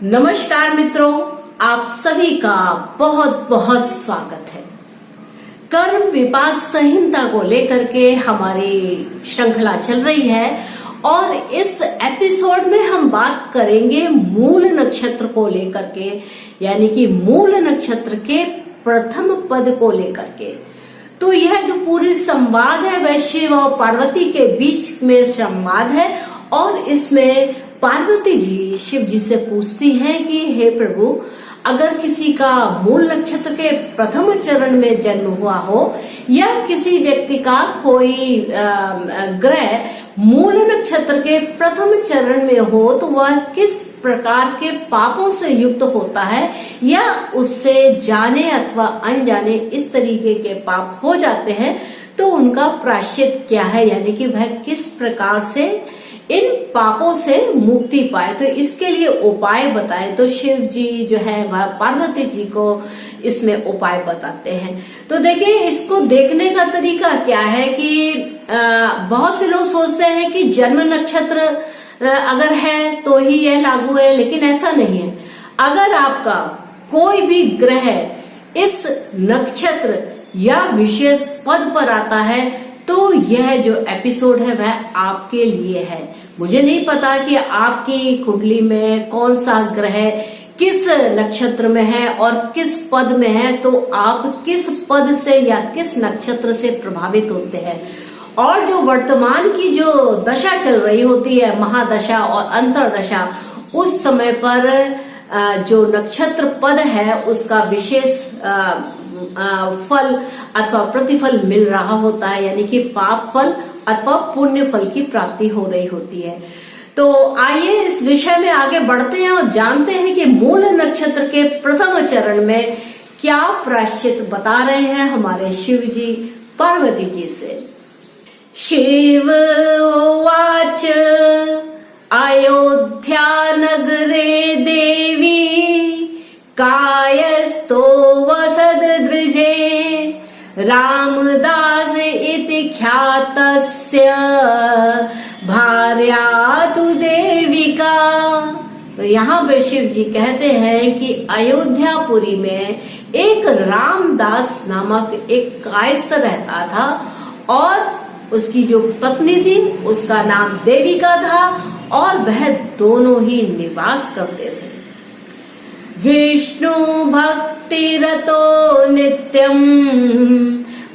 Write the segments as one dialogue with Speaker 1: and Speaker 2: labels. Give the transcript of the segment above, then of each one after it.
Speaker 1: नमस्कार मित्रों, आप सभी का बहुत बहुत स्वागत है। कर्म विपाक संहिता को लेकर के हमारी श्रृंखला चल रही है और इस एपिसोड में हम बात करेंगे मूल नक्षत्र को लेकर के, यानी कि मूल नक्षत्र के प्रथम पद को लेकर के। तो यह जो पूरी संवाद है वह शिव और पार्वती के बीच में संवाद है और इसमें पार्वती जी शिव जी से पूछती हैं कि हे प्रभु, अगर किसी का मूल नक्षत्र के प्रथम चरण में जन्म हुआ हो या किसी व्यक्ति का कोई ग्रह मूल नक्षत्र के प्रथम चरण में हो तो वह किस प्रकार के पापों से युक्त होता है या उससे जाने अथवा अनजाने इस तरीके के पाप हो जाते हैं तो उनका प्रायश्चित क्या है, यानी कि वह किस प्रकार से इन पापों से मुक्ति पाए। तो इसके लिए उपाय बताए तो शिव जी जो है वह पार्वती जी को इसमें उपाय बताते हैं। तो देखिए, इसको देखने का तरीका क्या है कि बहुत से लोग सोचते हैं कि जन्म नक्षत्र अगर है तो ही यह लागू है, लेकिन ऐसा नहीं है। अगर आपका कोई भी ग्रह इस नक्षत्र या विशेष पद पर आता है तो यह जो एपिसोड है वह आपके लिए है। मुझे नहीं पता कि आपकी कुंडली में कौन सा ग्रह किस नक्षत्र में है और किस पद में है, तो आप किस पद से या किस नक्षत्र से प्रभावित होते हैं। और जो वर्तमान की जो दशा चल रही होती है, महादशा और अंतरदशा, उस समय पर जो नक्षत्र पद है उसका विशेष फल अथवा प्रतिफल मिल रहा होता है, यानी कि पाप फल अथवा पुण्य फल की प्राप्ति हो रही होती है। तो आइए इस विषय में आगे बढ़ते हैं और जानते हैं कि मूल नक्षत्र के प्रथम चरण में क्या प्रायश्चित बता रहे हैं हमारे शिव जी पार्वती जी से। शिव उवाच अयोध्या नगरे देवी कायस्थो वसददृजे रामदास इति ख्यातस्य भार्या तु देविका। तो यहाँ पर शिव जी कहते हैं कि अयोध्यापुरी में एक रामदास नामक एक कायस्थ रहता था और उसकी जो पत्नी थी उसका नाम देविका था और वह दोनों ही निवास करते थे। विष्णु भक्ति रतो नित्यम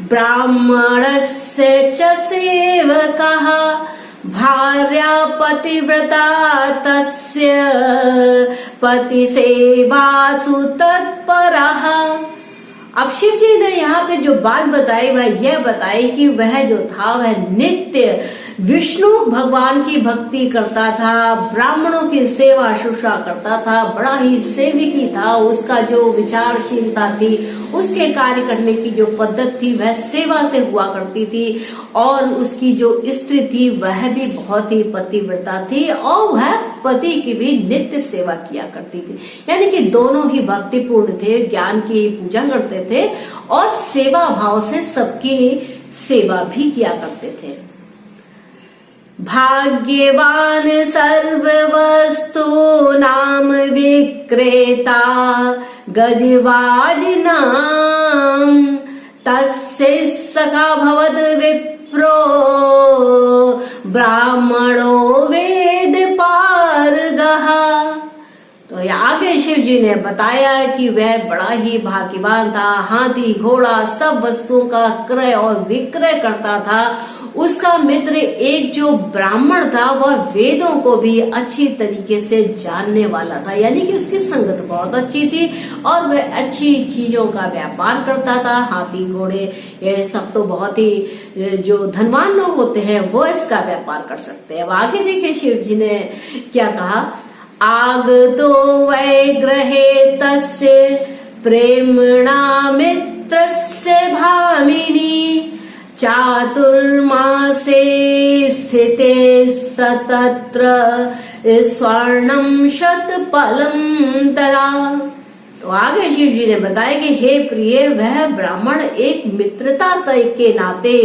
Speaker 1: ब्राह्मणस्य च सेवकः भार्या पतिव्रता तस्य पति सेवासु तत्परः। अब शिव जी ने यहाँ पे जो बात बताई वह यह बताई कि वह जो था वह नित्य विष्णु भगवान की भक्ति करता था, ब्राह्मणों की सेवा शुश्रूषा करता था, बड़ा ही सेवकी था। उसका जो विचारशीलता थी, उसके कार्य करने की जो पद्धति थी वह सेवा से हुआ करती थी और उसकी जो स्त्री थी वह भी बहुत ही पतिव्रता थी और वह पति की भी नित्य सेवा किया करती थी। यानी कि दोनों ही भक्तिपूर्ण थे, ज्ञान की पूजा करते थे और सेवा भाव से सबकी सेवा भी किया करते थे। भाग्यवान सर्ववस्तु नाम विक्रेता गजवाज नाम तस्य सखा भवद विप्रो ब्राह्मणो वेद पारगः। तो आगे शिव जी ने बताया कि वह बड़ा ही भाग्यवान था, हाथी घोड़ा सब वस्तुओं का क्रय और विक्रय करता था। उसका मित्र एक जो ब्राह्मण था वह वेदों को भी अच्छी तरीके से जानने वाला था, यानी कि उसकी संगत बहुत अच्छी थी और वह अच्छी चीजों का व्यापार करता था। हाथी घोड़े ये सब तो बहुत ही जो धनवान लोग होते हैं वो इसका व्यापार कर सकते हैं। अब आगे देखिए शिव जी ने क्या कहा। आगतो वै ग्रहे तस्य प्रेम्णा मित्रस्य भामिनी चातुर्मासे स्थितेस्तत्र स्वर्णम शतफलम तदा। तो आगे शिव जी ने बताया कि हे प्रिय, वह ब्राह्मण एक मित्रता के नाते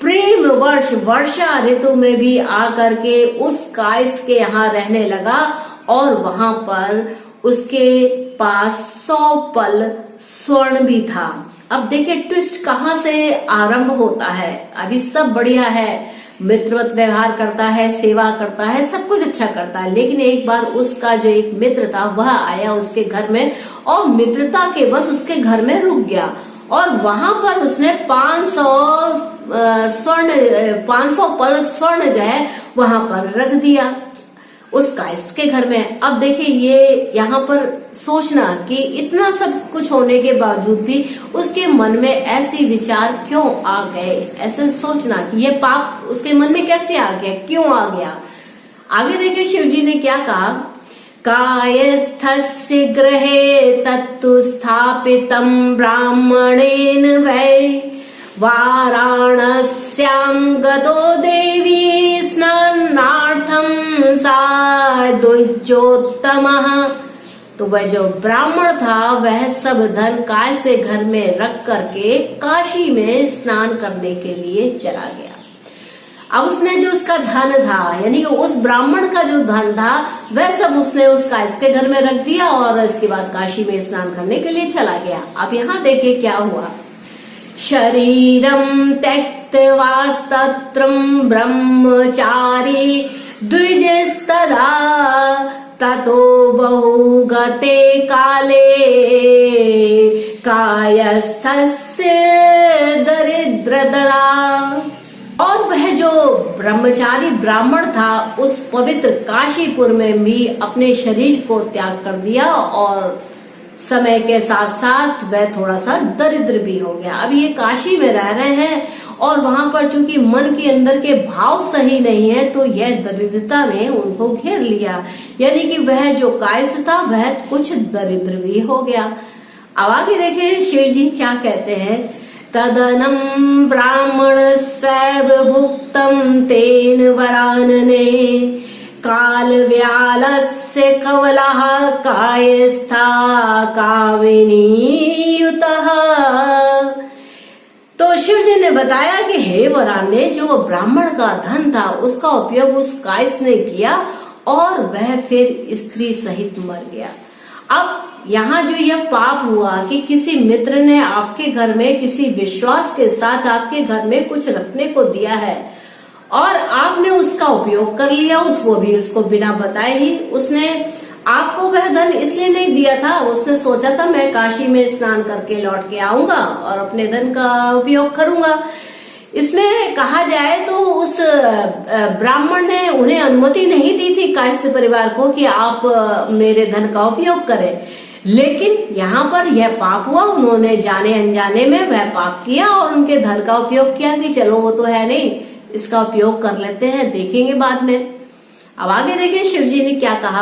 Speaker 1: प्रेम वर्षा ऋतु में भी आकर के उस कायस्थ के यहाँ रहने लगा और वहां पर उसके पास 100 पल स्वर्ण भी था। अब देखिए ट्विस्ट कहाँ से आरंभ होता है। अभी सब बढ़िया है, मित्रवत व्यवहार करता है, सेवा करता है, सब कुछ अच्छा करता है, लेकिन एक बार उसका जो एक मित्र था वह आया उसके घर में और मित्रता के बस उसके घर में रुक गया और वहां पर उसने 500 पल स्वर्ण जो है वहां पर रख दिया उसका इसके घर में। अब देखिए ये यहाँ पर सोचना कि इतना सब कुछ होने के बावजूद भी उसके मन में ऐसी विचार क्यों आ गए, ऐसे सोचना कि ये पाप उसके मन में कैसे आ गया, क्यों आ गया। आगे देखिए शिव जी ने क्या कहा, कायस्थस्य गृहे तत्तु स्थापितं ब्राह्मणेन वै वाराणस्यां गतो देवी स्नानार्थं सा द्विजोत्तमः। तो वह जो ब्राह्मण था वह सब धन काय से घर में रख करके काशी में स्नान करने के लिए चला गया। अब उसने जो उसका धन था यानी कि उस ब्राह्मण का जो धन था वह सब उसने उस कायस्थ के घर में रख दिया और इसके बाद काशी में स्नान करने के लिए चला गया। अब यहाँ देखिए क्या हुआ, शरीरम त्यक्त्वास्तत्रं ब्रह्मचारी द्विजस्तदा ततो बहुगते काले कायस्थस्य दरिद्रतरा। और वह जो ब्रह्मचारी ब्राह्मण था उस पवित्र काशीपुर में भी अपने शरीर को त्याग कर दिया और समय के साथ साथ वह थोड़ा सा दरिद्र भी हो गया। अब ये काशी में रह रहे हैं और वहां पर चूंकि मन के अंदर के भाव सही नहीं है तो यह दरिद्रता ने उनको घेर लिया, यानी कि वह जो कायस्थ था वह कुछ दरिद्र भी हो गया। अब आगे देखिए शिव जी क्या कहते हैं, तदनं ब्राह्मण स्वैव भुक्तं तेन वरानने काल व्यालस्य कवलः कायस्था कामिनीयुतः। तो शिव जी ने बताया कि हे वराने, जो ब्राह्मण का धन था उसका उपयोग उस कायस्थ ने किया और वह फिर स्त्री सहित मर गया। अब यहाँ जो यह पाप हुआ कि किसी मित्र ने आपके घर में किसी विश्वास के साथ आपके घर में कुछ रखने को दिया है और आपने उसका उपयोग कर लिया, वो भी उसको बिना बताए ही। उसने आपको वह धन इसलिए नहीं दिया था, उसने सोचा था मैं काशी में स्नान करके लौट के आऊंगा और अपने धन का उपयोग करूंगा। इसमें कहा जाए तो उस ब्राह्मण ने उन्हें अनुमति नहीं दी थी कायस्थ परिवार को कि आप मेरे धन का उपयोग करें, लेकिन यहाँ पर यह पाप हुआ, उन्होंने जाने अनजाने में वह पाप किया और उनके धन का उपयोग किया कि चलो वो तो है नहीं, इसका उपयोग कर लेते हैं, देखेंगे बाद में। अब आगे देखिए शिव जी ने क्या कहा,